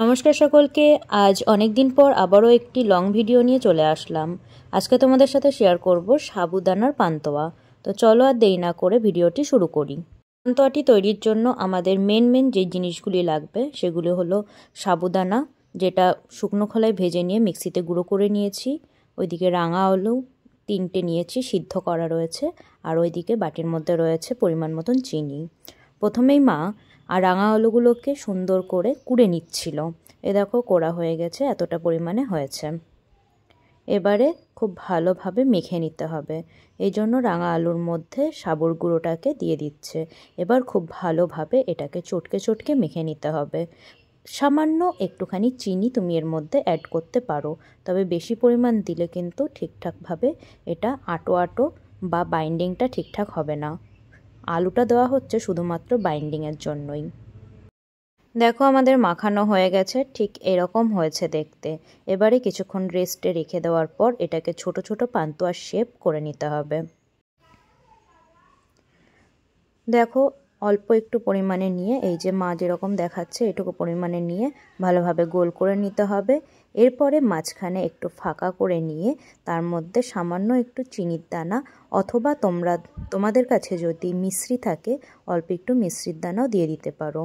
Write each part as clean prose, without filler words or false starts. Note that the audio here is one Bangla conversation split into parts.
নমস্কার সকলকে। আজ অনেক দিন পর আবারও একটি লং ভিডিও নিয়ে চলে আসলাম। আজকে তোমাদের সাথে শেয়ার করব সাবুদানার পান্তুয়া। তো চলো আর দেরি না করে ভিডিওটি শুরু করি। পান্তুয়াটি তৈরির জন্য আমাদের মেন যে জিনিসগুলি লাগবে সেগুলি হলো সাবুদানা, যেটা শুকনো খোলায় ভেজে নিয়ে মিক্সিতে গুঁড়ো করে নিয়েছি। ওইদিকে রাঙা আলু 3টে নিয়েছি, সিদ্ধ করা রয়েছে। আর ওইদিকে বাটির মধ্যে রয়েছে পরিমাণ মতন চিনি। প্রথমেই মা আর রাঙা আলুগুলোকে সুন্দর করে কুড়ে নিচ্ছিল। এ দেখো কোড়া হয়ে গেছে, এতটা পরিমাণে হয়েছে। এবারে খুব ভালোভাবে মেখে নিতে হবে। এই জন্য রাঙা আলুর মধ্যে সাবুর গুঁড়োটাকে দিয়ে দিচ্ছে। এবার খুব ভালোভাবে এটাকে চটকে মেখে নিতে হবে। সামান্য একটুখানি চিনি তুমি এর মধ্যে অ্যাড করতে পারো, তবে বেশি পরিমাণ দিলে কিন্তু ঠিকঠাকভাবে এটা আটো বা বাইন্ডিংটা ঠিকঠাক হবে না। আলুটা দেওয়া হচ্ছে শুধুমাত্র বাইন্ডিংয়ের জন্যই। দেখো আমাদের মাখানো হয়ে গেছে, ঠিক এরকম হয়েছে দেখতে। এবারে কিছুক্ষণ রেস্টে রেখে দেওয়ার পর এটাকে ছোট ছোট পান্তুয়ার শেপ করে নিতে হবে। দেখো অল্প একটু পরিমাণে নিয়ে, এই যে মা যেরকম দেখাচ্ছে এটুকু পরিমাণে নিয়ে ভালোভাবে গোল করে নিতে হবে। এরপরে মাঝখানে একটু ফাঁকা করে নিয়ে তার মধ্যে সামান্য একটু চিনির দানা, অথবা তোমাদের কাছে যদি মিশ্রি থাকে অল্প একটু মিশ্রির দানাও দিয়ে দিতে পারো।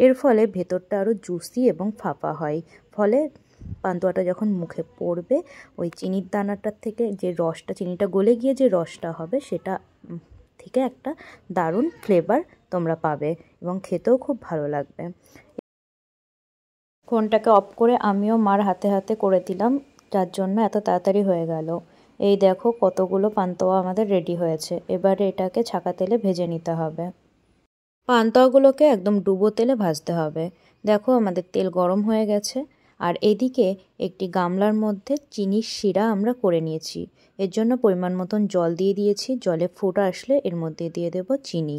এর ফলে ভেতরটা আরও জুসি এবং ফাঁপা হয়। ফলে পান্তুয়াটা যখন মুখে পড়বে ওই চিনির দানাটার থেকে যে রসটা, চিনিটা গলে গিয়ে যে রসটা হবে সেটা থেকে একটা দারুণ ফ্লেভার তোমরা পাবে এবং খেতেও খুব ভালো লাগবে। ফোনটাকে অফ করে আমিও মার হাতে করে দিলাম, যার জন্য এত তাড়াতাড়ি হয়ে গেল। এই দেখো কতগুলো পান্তুয়া আমাদের রেডি হয়েছে। এবারে এটাকে ছাকা তেলে ভেজে নিতে হবে। পান্তুয়াগুলোকে একদম ডুবো তেলে ভাজতে হবে। দেখো আমাদের তেল গরম হয়ে গেছে। আর এদিকে একটি গামলার মধ্যে চিনির শিরা আমরা করে নিয়েছি। এর জন্য পরিমাণ মতন জল দিয়ে দিয়েছি। জলে ফুটে আসলে এর মধ্যে দিয়ে দেব চিনি।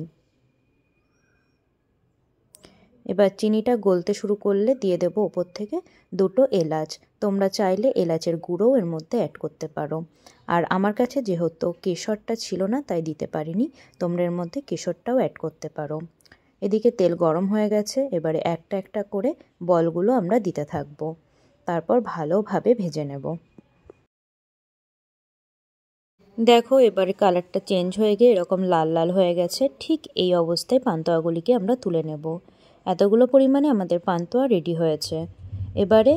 এবার চিনিটা গলতে শুরু করলে দিয়ে দেব ওপর থেকে 2টো এলাচ। তোমরা চাইলে এলাচের গুঁড়োও এর মধ্যে অ্যাড করতে পারো। আর আমার কাছে যেহেতু কেশরটা ছিল না তাই দিতে পারিনি, তোমরা এর মধ্যে কেশরটাও অ্যাড করতে পারো। এদিকে তেল গরম হয়ে গেছে। এবারে একটা করে বলগুলো আমরা দিতে থাকবো, তারপর ভালোভাবে ভেজে নেব। দেখো এবারে কালারটা চেঞ্জ হয়ে গিয়ে এরকম লাল হয়ে গেছে। ঠিক এই অবস্থায় পান্তুয়াগুলিকে আমরা তুলে নেব। এতগুলো পরিমাণে আমাদের পান্তুয়া রেডি হয়েছে। এবারে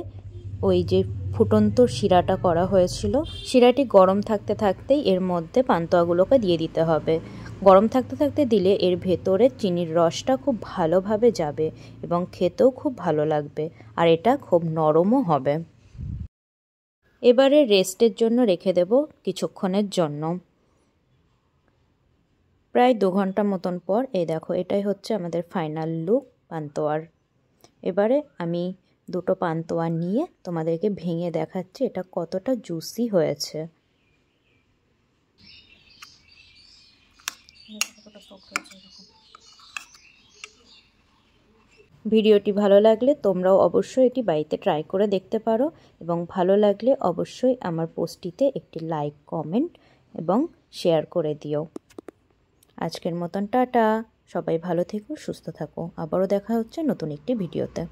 ওই যে ফুটন্ত শিরাটা করা হয়েছিল, শিরাটি গরম থাকতেই এর মধ্যে পান্তুয়াগুলোকে দিয়ে দিতে হবে। গরম থাকতে দিলে এর ভেতরে চিনির রসটা খুব ভালোভাবে যাবে এবং খেতেও খুব ভালো লাগবে, আর এটা খুব নরমও হবে। এবারে রেস্টের জন্য রেখে দেব কিছুক্ষণের জন্য, প্রায় 2 ঘন্টা মতন পর। এই দেখো এটাই হচ্ছে আমাদের ফাইনাল লুক পান্তুয়ার। এবারে আমি 2টো পান্তুয়া নিয়ে তোমাদেরকে ভেঙে দেখাচ্ছি এটা কতটা জুসি হয়েছে। ভিডিওটি ভালো লাগলে তোমরাও অবশ্যই এটি বাড়িতে ট্রাই করে দেখতে পারো, এবং ভালো লাগলে অবশ্যই আমার পোস্টটিতে একটি লাইক, কমেন্ট এবং শেয়ার করে দিও। আজকের মতন টাটা। সবাই ভালো থেকো, সুস্থ থাকো। আবারও দেখা হচ্ছে নতুন একটি ভিডিওতে।